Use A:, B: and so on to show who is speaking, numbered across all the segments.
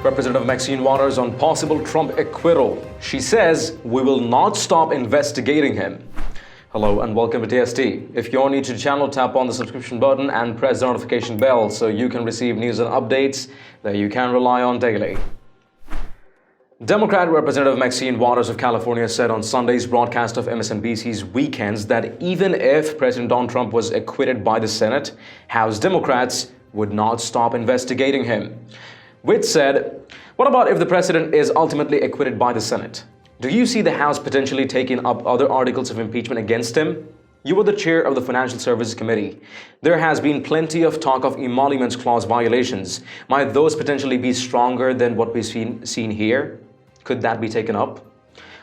A: Representative Maxine Waters on possible Trump acquittal. She says, "We will not stop investigating him." Hello and welcome to TST. If you're new to the channel, tap on the subscription button and press the notification bell so you can receive news and updates that you can rely on daily. Democrat Representative Maxine Waters of California said on Sunday's broadcast of MSNBC's Weekends that even if President Donald Trump was acquitted by the Senate, House Democrats would not stop investigating him. Which said, "What about if the president is ultimately acquitted by the Senate? Do you see the House potentially taking up other articles of impeachment against him? You were the chair of the Financial Services Committee. There has been plenty of talk of emoluments clause violations. Might those potentially be stronger than what we've seen here? Could that be taken up?"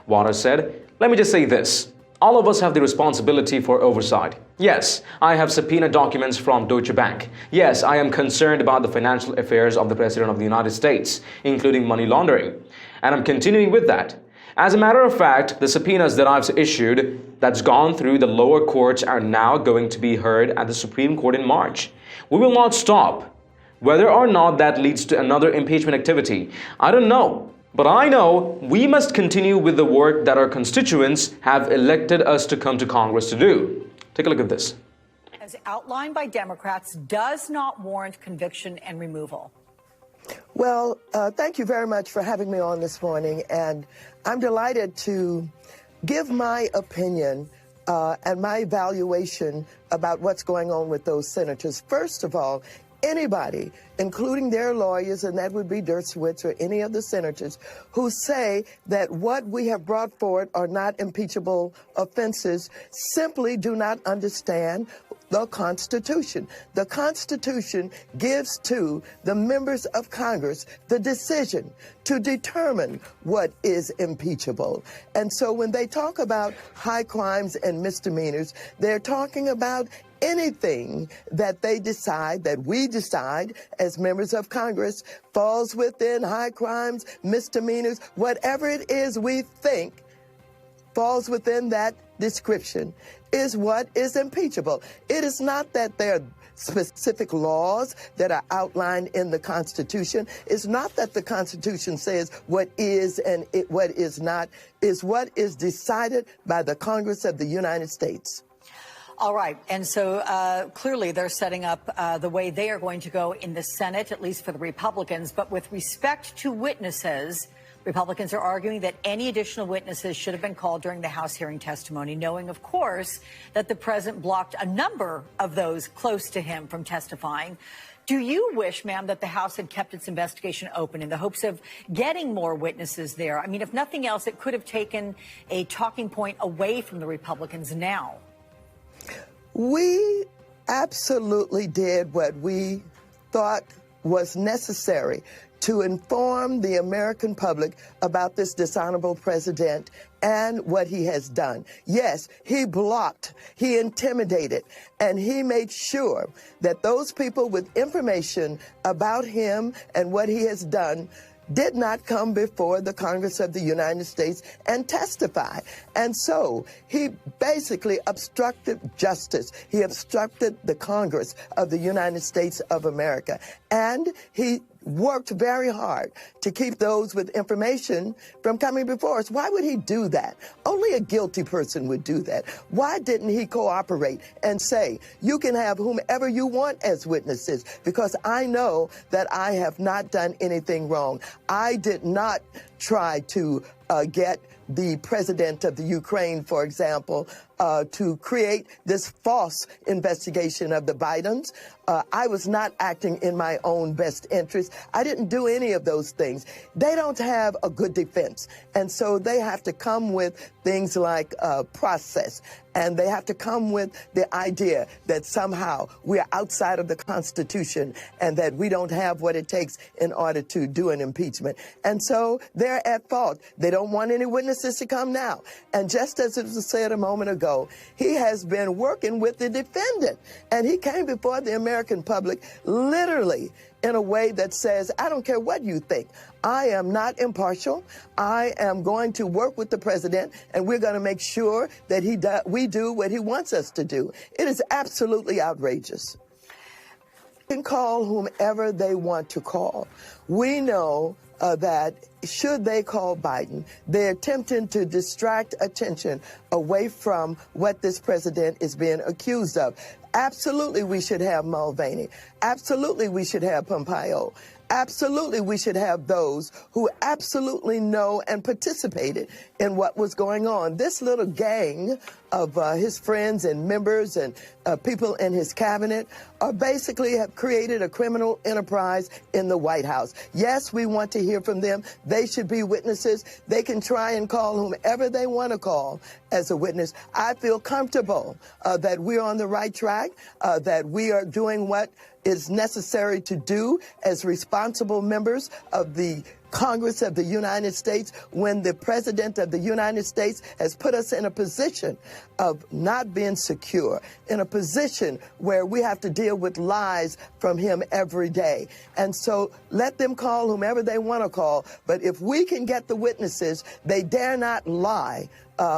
A: Waters said, "Let me just say this. All of us have the responsibility for oversight. Yes, I have subpoenaed documents from Deutsche Bank. Yes, I am concerned about the financial affairs of the President of the United States, including money laundering. And I'm continuing with that. As a matter of fact, the subpoenas that I've issued that's gone through the lower courts are now going to be heard at the Supreme Court in March. We will not stop. Whether or not that leads to another impeachment activity, I don't know. But I know we must continue with the work that our constituents have elected us to come to Congress to do." Take a look at this.
B: As outlined by Democrats, does not warrant conviction and removal.
C: Well, thank you very much for having me on this morning. And I'm delighted to give my opinion and my evaluation about what's going on with those senators. First of all, anybody, including their lawyers, and that would be Dershowitz or any of the senators, who say that what we have brought forward are not impeachable offenses, simply do not understand the Constitution. The Constitution gives to the members of Congress the decision to determine what is impeachable. And so when they talk about high crimes and misdemeanors, they're talking about anything that they decide, that we decide as members of Congress, falls within high crimes, misdemeanors, whatever it is we think falls within that description is what is impeachable. It is not that there are specific laws that are outlined in the Constitution. It's not that the Constitution says what is and what is not, is what is decided by the Congress of the United States.
B: All right. And so clearly they're setting up the way they are going to go in the Senate, at least for the Republicans. But with respect to witnesses, Republicans are arguing that any additional witnesses should have been called during the House hearing testimony, knowing, of course, that the president blocked a number of those close to him from testifying. Do you wish, ma'am, that the House had kept its investigation open in the hopes of getting more witnesses there? I mean, if nothing else, it could have taken a talking point away from the Republicans now.
C: We absolutely did what we thought was necessary to inform the American public about this dishonorable president and what he has done. Yes, he blocked, he intimidated, and he made sure that those people with information about him and what he has done did not come before the Congress of the United States and testify. And so he basically obstructed justice. He obstructed the Congress of the United States of America. And he worked very hard to keep those with information from coming before us. Why would he do that? Only a guilty person would do that. Why didn't he cooperate and say, you can have whomever you want as witnesses, because I know that I have not done anything wrong. I did not try to get the president of the Ukraine, for example, to create this false investigation of the Bidens. I was not acting in my own best interest. I didn't do any of those things. They don't have a good defense. And so they have to come with things like process. And they have to come with the idea that somehow we are outside of the Constitution and that we don't have what it takes in order to do an impeachment. And so they're at fault. They don't want any witnesses to come now. And just as it was said a moment ago, he has been working with the defendant. And he came before the American public literally in a way that says, I don't care what you think. I am not impartial. I am going to work with the president, and we're going to make sure that we do what he wants us to do. It is absolutely outrageous. can call whomever they want to call. We know that should they call Biden, they're attempting to distract attention away from what this president is being accused of. Absolutely, we should have Mulvaney. Absolutely, we should have Pompeo. Absolutely, we should have those who absolutely know and participated in what was going on. This little gang of his friends and members and people in his cabinet basically have created a criminal enterprise in the White House. Yes, we want to hear from them. They should be witnesses. They can try and call whomever they want to call as a witness. I feel comfortable that we're on the right track, that we are doing what is necessary to do as responsible members of the Congress of the United States when the President of the United States has put us in a position of not being secure, in a position where we have to deal with lies from him every day. And so let them call whomever they want to call. But if we can get the witnesses, they dare not lie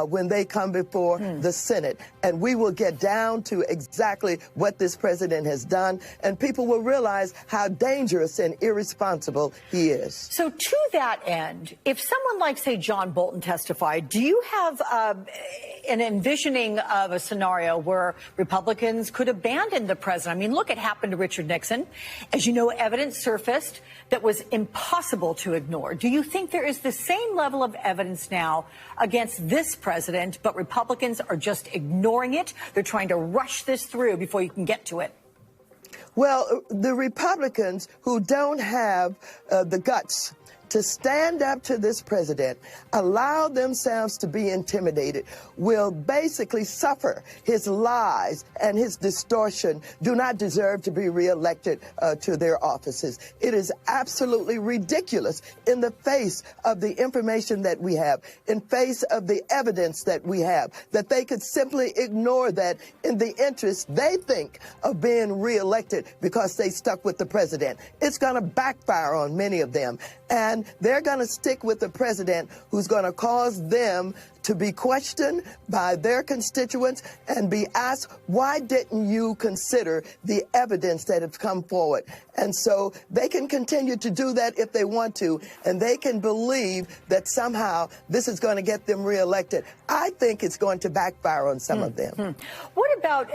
C: when they come before the Senate. And we will get down to exactly what this president has done, and people will realize how dangerous and irresponsible he is.
B: So to that end, if someone like, say, John Bolton testified, do you have an envisioning of a scenario where Republicans could abandon the president? I mean, look, it happened to Richard Nixon. As you know, evidence surfaced that was impossible to ignore. Do you think there is the same level of evidence now against this president, but Republicans are just ignoring it? They're trying to rush this through before you can get to it.
C: Well, the Republicans who don't have the guts to stand up to this president, allow themselves to be intimidated, will basically suffer his lies and his distortion, do not deserve to be reelected to their offices. It is absolutely ridiculous in the face of the information that we have, in face of the evidence that we have, that they could simply ignore that in the interest they think of being reelected because they stuck with the president. It's going to backfire on many of them. And they're going to stick with the president who's going to cause them to be questioned by their constituents and be asked, why didn't you consider the evidence that has come forward? And so they can continue to do that if they want to, and they can believe that somehow this is going to get them reelected. I think it's going to backfire on some of them.
B: What about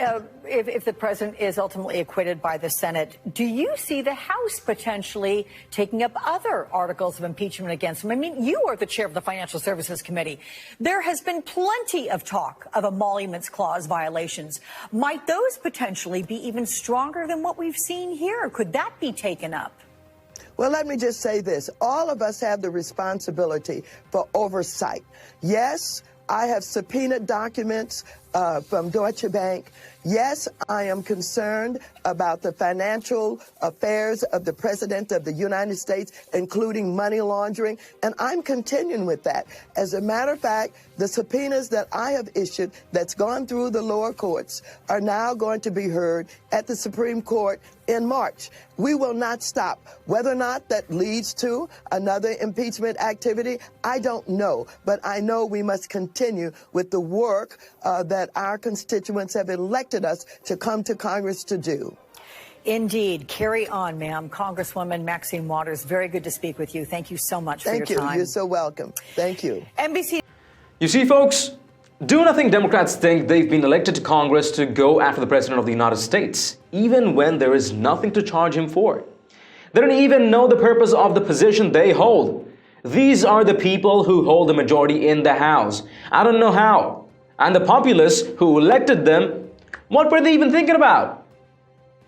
B: if the president is ultimately acquitted by the Senate? Do you see the House potentially taking up other articles of impeachment against him? I mean, you are the chair of the Financial Services Committee. There has been plenty of talk of emoluments clause violations. Might those potentially be even stronger than what we've seen here? Could that be taken up?
C: Well, let me just say this. All of us have the responsibility for oversight. Yes, I have subpoenaed documents from Deutsche Bank. Yes, I am concerned about the financial affairs of the President of the United States, including money laundering, and I'm continuing with that. As a matter of fact, the subpoenas that I have issued that's gone through the lower courts are now going to be heard at the Supreme Court in March. We will not stop. Whether or not that leads to another impeachment activity, I don't know. But I know we must continue with the work that our constituents have elected us to come to Congress to do.
B: Indeed. Carry on, ma'am. Congresswoman Maxine Waters, very good to speak with you. Thank you so much for your time.
C: Thank you. You're so welcome. Thank you.
B: NBC.
A: You see, folks, do nothing Democrats think they've been elected to Congress to go after the President of the United States, even when there is nothing to charge him for. They don't even know the purpose of the position they hold. These are the people who hold the majority in the House. I don't know how. And the populace who elected them, what were they even thinking about?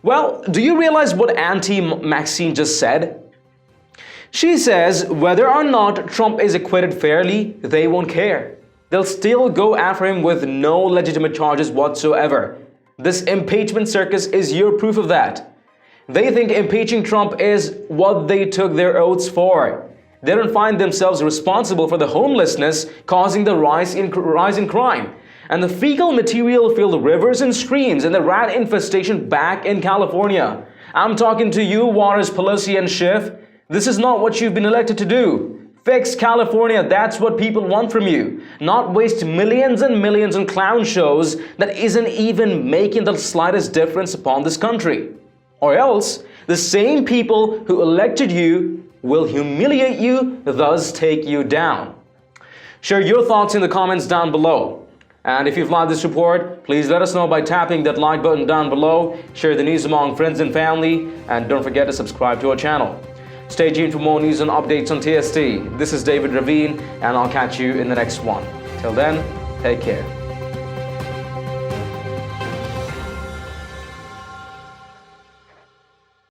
A: Well, do you realize what Auntie Maxine just said? She says whether or not Trump is acquitted fairly, they won't care. They'll still go after him with no legitimate charges whatsoever. This impeachment circus is your proof of that. They think impeaching Trump is what they took their oaths for. They don't find themselves responsible for the homelessness causing the rise in crime, and the fecal material-filled rivers and streams, and the rat infestation back in California. I'm talking to you, Waters, Pelosi, and Schiff. This is not what you've been elected to do. Fix California, that's what people want from you. Not waste millions and millions on clown shows that isn't even making the slightest difference upon this country. Or else, the same people who elected you will humiliate you, thus take you down. Share your thoughts in the comments down below. And if you've liked this report, please let us know by tapping that like button down below, share the news among friends and family, and don't forget to subscribe to our channel. Stay tuned for more news and updates on TST. This is David Ravine, and I'll catch you in the next one. Till then, take care.